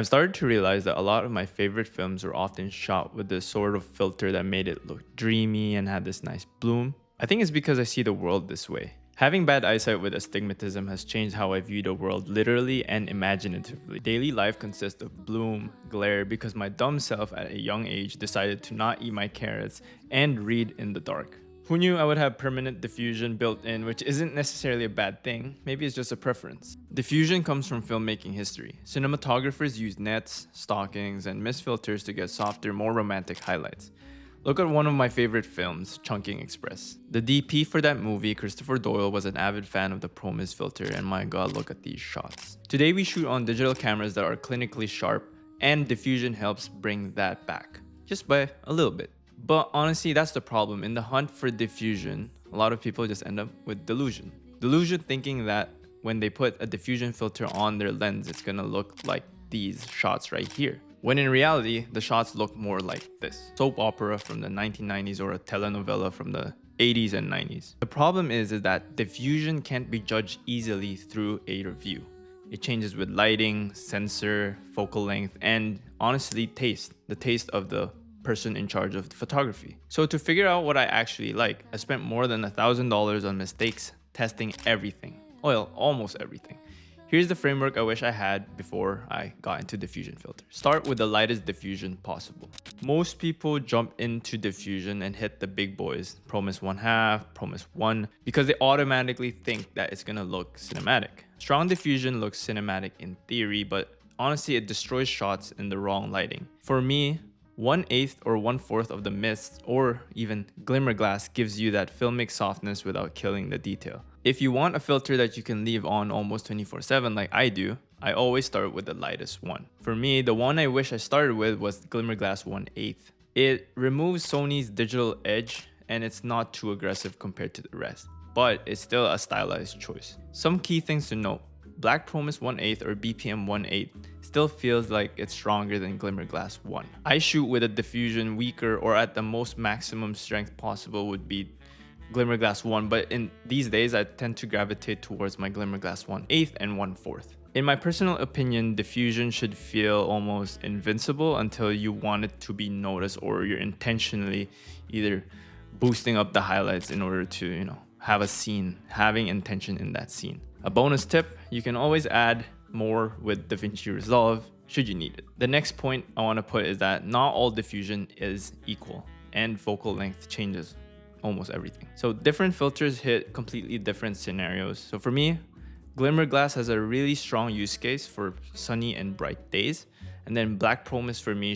I've started to realize that a lot of my favorite films were often shot with this sort of filter that made it look dreamy and had this nice bloom. I think it's because I see the world this way. Having bad eyesight with astigmatism has changed how I view the world literally and imaginatively. Daily life consists of bloom, glare, because my dumb self at a young age decided to not eat my carrots and read in the dark. Who knew I would have permanent diffusion built in, which isn't necessarily a bad thing, maybe it's just a preference. Diffusion comes from filmmaking history. Cinematographers use nets, stockings, and mist filters to get softer, more romantic highlights. Look at one of my favorite films, Chungking Express. The DP for that movie, Christopher Doyle, was an avid fan of the Pro Mist filter, and my god, look at these shots. Today we shoot on digital cameras that are clinically sharp, and diffusion helps bring that back, just by a little bit. But honestly, that's the problem. In the hunt for diffusion, a lot of people just end up with delusion. Delusion thinking that when they put a diffusion filter on their lens, it's gonna look like these shots right here. When in reality, the shots look more like this. Soap opera from the 1990s or a telenovela from the 80s and 90s. The problem is that diffusion can't be judged easily through a review. It changes with lighting, sensor, focal length, and honestly taste. The taste of the person in charge of photography. So to figure out what I actually like, I spent more than $1,000 on mistakes, testing everything. Well, almost everything. Here's the framework I wish I had before I got into diffusion filter. Start with the lightest diffusion possible. Most people jump into diffusion and hit the big boys, Pro Mist 1/2, Pro Mist 1, because they automatically think that it's gonna look cinematic. Strong diffusion looks cinematic in theory, but honestly it destroys shots in the wrong lighting. For me, 1/8 or 1/4 of the mist or even Glimmerglass gives you that filmic softness without killing the detail. If you want a filter that you can leave on almost 24/7 like I do, I always start with the lightest one. For me, the one I wish I started with was Glimmerglass 1/8. It removes Sony's digital edge and it's not too aggressive compared to the rest, but it's still a stylized choice. Some key things to note. Black Pro Mist 1/8 or BPM 1/8 still feels like it's stronger than Glimmerglass 1. I shoot with a diffusion weaker or at the most maximum strength possible would be Glimmerglass 1, but in these days I tend to gravitate towards my Glimmerglass 1/8 and 1/4. In my personal opinion, diffusion should feel almost invincible until you want it to be noticed or you're intentionally either boosting up the highlights in order to, have a scene, having intention in that scene. A bonus tip, you can always add more with DaVinci Resolve should you need it. The next point I want to put is that not all diffusion is equal and focal length changes almost everything. So different filters hit completely different scenarios. So for me, Glimmerglass has a really strong use case for sunny and bright days. And then Black Pro Mist for me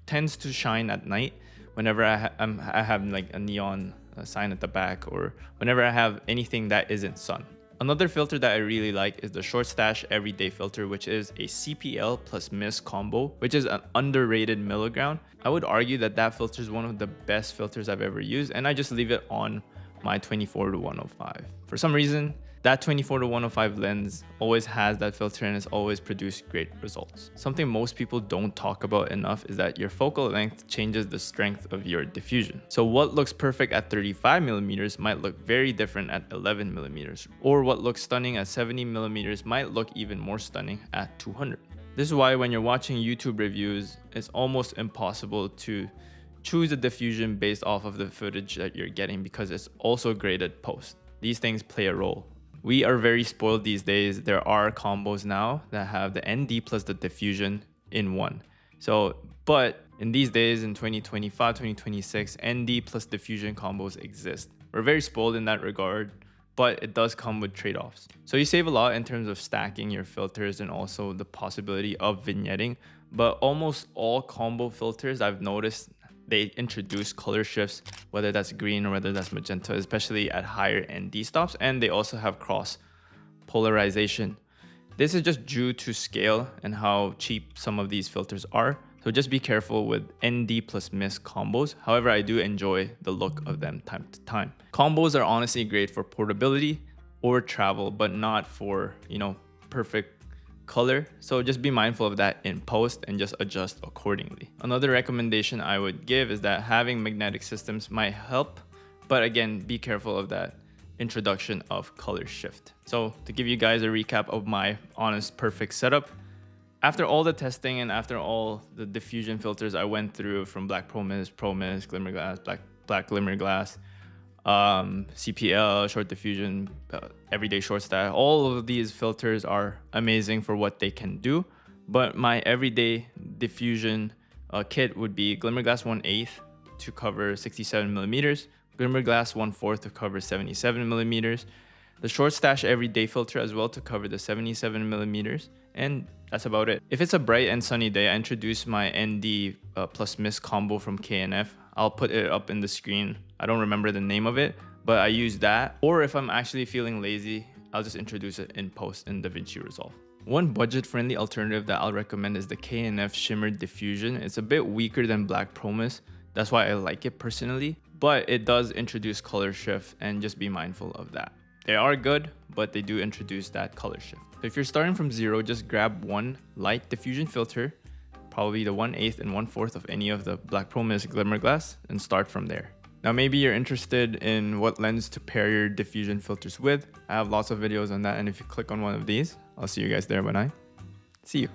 tends to shine at night whenever I have like a neon sign at the back or whenever I have anything that isn't sun. Another filter that I really like is the Shortstache Everyday filter, which is a CPL plus mist combo, which is an underrated middle ground. I would argue that that filter is one of the best filters I've ever used, and I just leave it on my 24-105. For some reason, that 24-105 lens always has that filter and it's always produced great results. Something most people don't talk about enough is that your focal length changes the strength of your diffusion. So what looks perfect at 35mm might look very different at 11mm, or what looks stunning at 70mm might look even more stunning at 200. This is why when you're watching YouTube reviews, it's almost impossible to choose a diffusion based off of the footage that you're getting because it's also graded post. These things play a role. We are very spoiled these days. There are combos now that have the ND plus the diffusion in one. But in these days, in 2025, 2026, ND plus diffusion combos exist. We're very spoiled in that regard, but it does come with trade-offs. So you save a lot in terms of stacking your filters and also the possibility of vignetting. But almost all combo filters I've noticed they introduce color shifts, whether that's green or whether that's magenta, especially at higher ND stops, and they also have cross polarization. This is just due to scale and how cheap some of these filters are. So just be careful with ND plus mist combos. However, I do enjoy the look of them time to time. Combos are honestly great for portability or travel, but not for, perfect color. So just be mindful of that in post and just adjust accordingly. Another recommendation I would give is that having magnetic systems might help, but again, be careful of that introduction of color shift. So to give you guys a recap of my honest perfect setup, After all the testing and after all the diffusion filters I went through from Black Promise, Glimmerglass, Black Glimmerglass, CPL, Short Diffusion, Everyday Shortstache, all of these filters are amazing for what they can do. But my everyday diffusion kit would be Glimmerglass 1/8 to cover 67 millimeters, Glimmerglass 1/4 to cover 77 millimeters, the Shortstache Everyday filter as well to cover the 77 millimeters, and that's about it. If it's a bright and sunny day, I introduce my ND plus mist combo from KNF. I'll put it up in the screen. I don't remember the name of it, but I use that. Or if I'm actually feeling lazy, I'll just introduce it in post in DaVinci Resolve. One budget-friendly alternative that I'll recommend is the KNF Shimmer Diffusion. It's a bit weaker than Black Promise. That's why I like it personally, but it does introduce color shift, and just be mindful of that. They are good, but they do introduce that color shift. So if you're starting from zero, just grab one light diffusion filter, probably the 1/8 and 1/4 of any of the Black Promise Glimmerglass, and start from there. Now maybe you're interested in what lens to pair your diffusion filters with. I have lots of videos on that, and if you click on one of these, I'll see you guys there when I see you.